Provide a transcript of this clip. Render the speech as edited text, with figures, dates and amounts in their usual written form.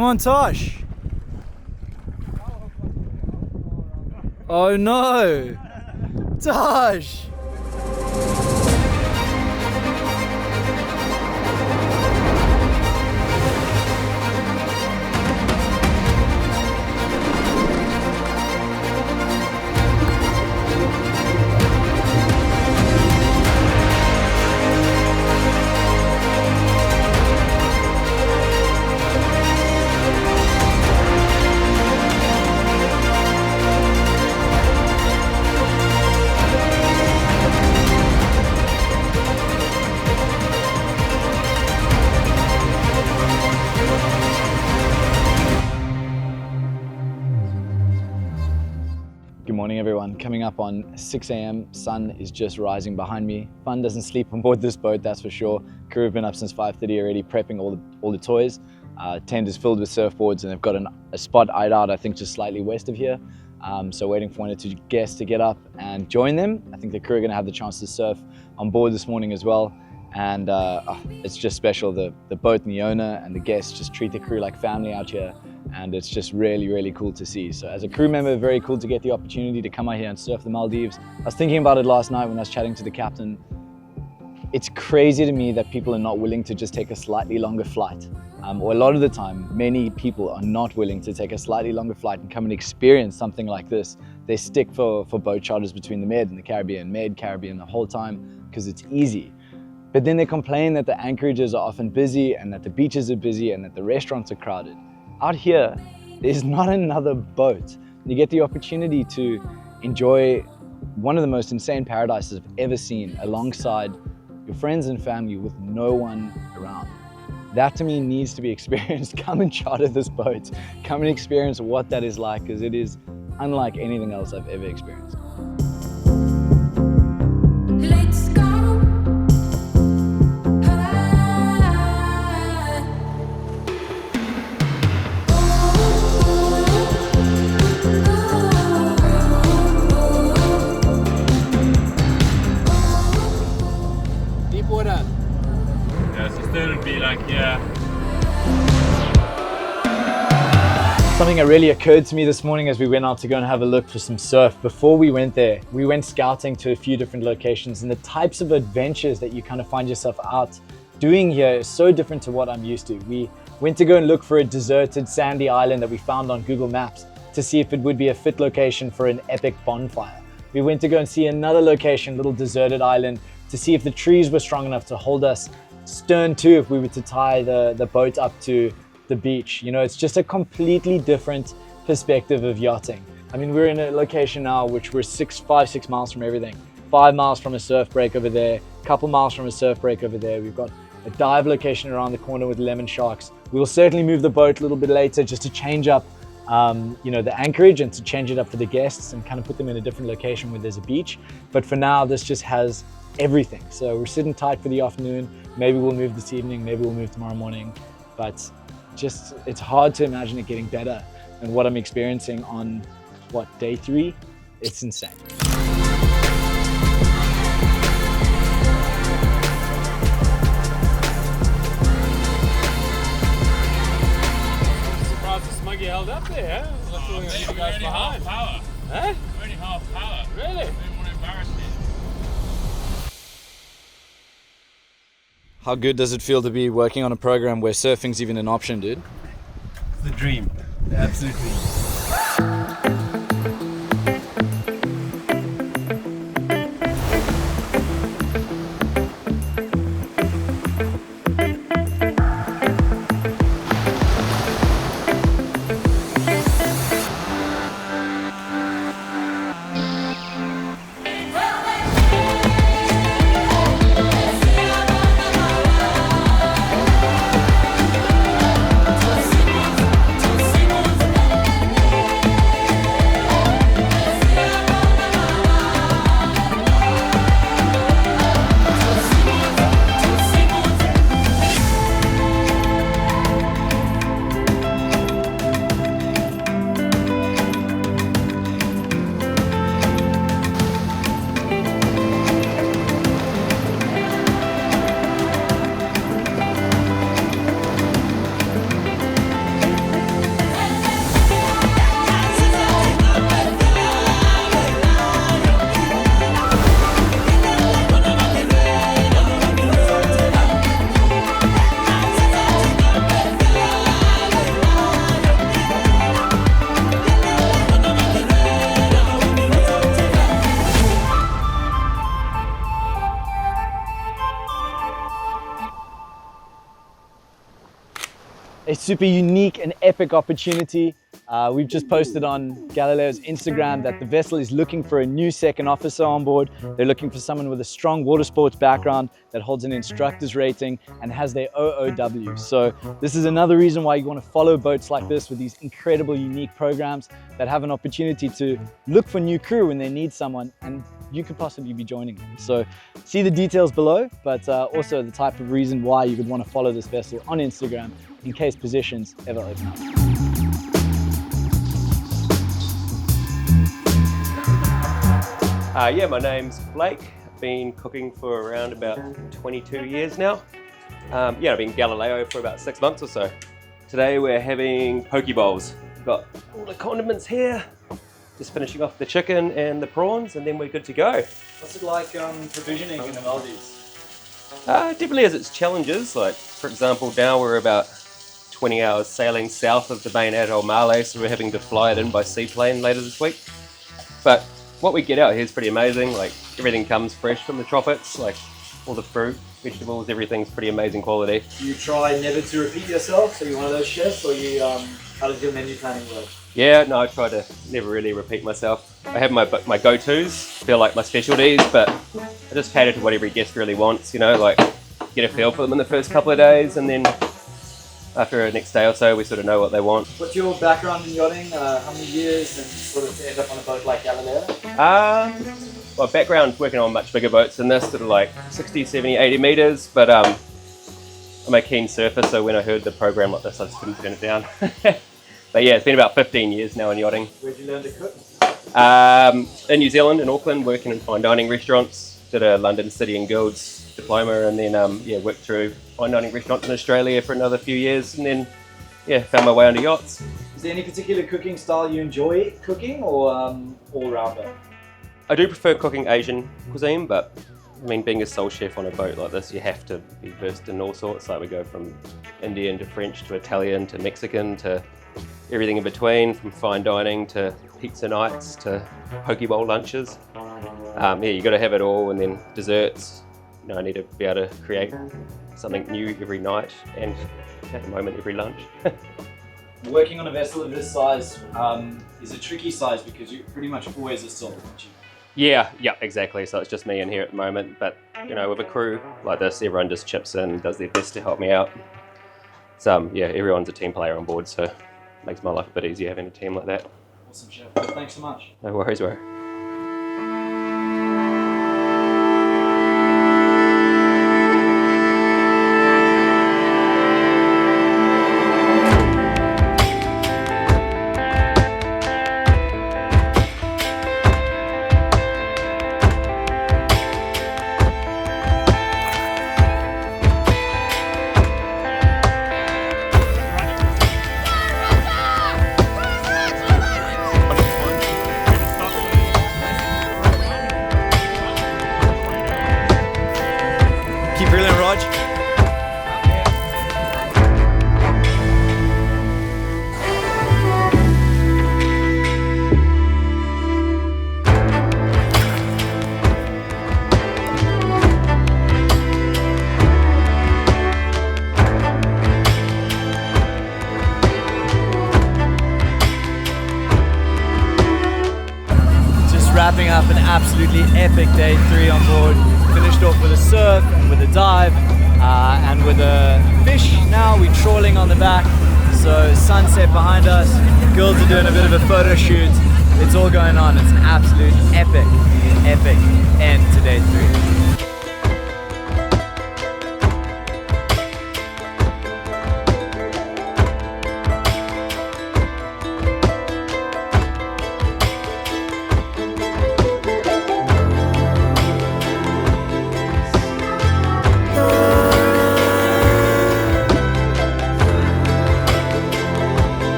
Come on, Tosh. Oh no. Tosh. Good morning everyone. Coming up on 6 a.m. Sun is just rising behind me. Fun doesn't sleep on board this boat, that's for sure. Crew have been up since 5:30 already prepping all the toys. Tent is filled with surfboards and they've got a spot eyed out, I think just slightly west of here. So waiting for one or two guests to get up and join them. I think the crew are going to have the chance to surf on board this morning as well. And it's just special. The boat and the owner and the guests just treat the crew like family out here. And it's just really, really cool to see. So as a crew member, very cool to get the opportunity to come out here and surf the Maldives. I was thinking about it last night when I was chatting to the captain. It's crazy to me that people are not willing to just take a slightly longer flight. Or a lot of the time, many people are not willing to take a slightly longer flight and come and experience something like this. They stick for boat charters between the Med and the Caribbean, Med, Caribbean the whole time because it's easy. But then they complain that the anchorages are often busy and that the beaches are busy and that the restaurants are crowded. Out here, there's not another boat. You get the opportunity to enjoy one of the most insane paradises I've ever seen alongside your friends and family with no one around. That to me needs to be experienced. Come and charter this boat. Come and experience what that is like, because it is unlike anything else I've ever experienced. Let's go. Deep water. Yeah, so still would be like, yeah. Something that really occurred to me this morning as we went out to go and have a look for some surf. Before we went there, we went scouting to a few different locations, and the types of adventures that you kind of find yourself out doing here is so different to what I'm used to. We went to go and look for a deserted sandy island that we found on Google Maps to see if it would be a fit location for an epic bonfire. We went to go and see another location, little deserted island, to see if the trees were strong enough to hold us stern to if we were to tie the boat up to the beach. You know, it's just a completely different perspective of yachting. I mean, we're in a location now which we're 5-6 miles from everything. 5 miles from a surf break over there, a couple miles from a surf break over there. We've got a dive location around the corner with lemon sharks. We'll certainly move the boat a little bit later just to change up the anchorage and to change it up for the guests and kind of put them in a different location where there's a beach. But for now, this just has everything. So we're sitting tight for the afternoon. Maybe we'll move this evening, maybe we'll move tomorrow morning. But just, it's hard to imagine it getting better than what I'm experiencing on, day 3? It's insane. Surprised the smuggy held up there, huh? We're only half power. Huh? We're only half power. Really? They want to embarrass me. How good does it feel to be working on a program where surfing's even an option, dude? It's the dream. Absolutely. super unique and epic opportunity. We've just posted on Galileo's Instagram that the vessel is looking for a new second officer on board. They're looking for someone with a strong water sports background that holds an instructor's rating and has their OOW. So this is another reason why you want to follow boats like this with these incredible, unique programs that have an opportunity to look for new crew when they need someone, and you could possibly be joining them. So see the details below, but also the type of reason why you would want to follow this vessel on Instagram in case positions ever open up. Yeah, my name's Blake. I've been cooking for around about 22 years now. Yeah, I've been Galileo for about 6 months or so. Today we're having poke bowls. Got all the condiments here. Just finishing off the chicken and the prawns, and then we're good to go. What's it like provisioning in the Maldives? Definitely has its challenges. Like, for example, now we're about 20 hours sailing south of the main atoll Malé, so we're having to fly it in by seaplane later this week. But what we get out here is pretty amazing. Like, everything comes fresh from the tropics, like all the fruit, vegetables, everything's pretty amazing quality. Do you try never to repeat yourself? So you're one of those chefs, or you how does your menu planning work? Yeah, no, I try to never really repeat myself. I have my go-tos, feel like my specialties, but I just cater to what every guest really wants, you know, like get a feel for them in the first couple of days, and then after the next day or so we sort of know what they want. What's your background in yachting? How many years, and sort of to end up on a boat like Galileo? My background working on much bigger boats than this, sort of like 60, 70, 80 meters, but I'm a keen surfer, so when I heard the program like this I just couldn't turn it down. But yeah, it's been about 15 years now in yachting. Where'd you learn to cook? In New Zealand, in Auckland, working in fine dining restaurants. Did a London City and Guilds diploma, and then yeah, worked through fine dining restaurants in Australia for another few years, and then yeah, found my way onto yachts. Is there any particular cooking style you enjoy cooking, or all-rounder? I do prefer cooking Asian cuisine, but I mean, being a sole chef on a boat like this, you have to be versed in all sorts. Like, we go from Indian to French to Italian to Mexican to everything in between, from fine dining to pizza nights to poke bowl lunches. Yeah, you got to have it all, and then desserts. You know, I need to be able to create something new every night, and at the moment every lunch. Working on a vessel of this size is a tricky size because you're pretty much always a solo, aren't you? Yeah, exactly. So it's just me in here at the moment, but you know, with a crew like this, everyone just chips in and does their best to help me out. So yeah, everyone's a team player on board, so it makes my life a bit easier having a team like that. Awesome, chef. Thanks so much. No worries, bro. Keep reeling, Rog. Just wrapping up an absolutely epic day 3 on board. Finished off with a surf and with a dive and with a fish. Now we're trawling on the back. So sunset behind us. Girls are doing a bit of a photo shoot. It's all going on. It's an absolute epic end to day 3.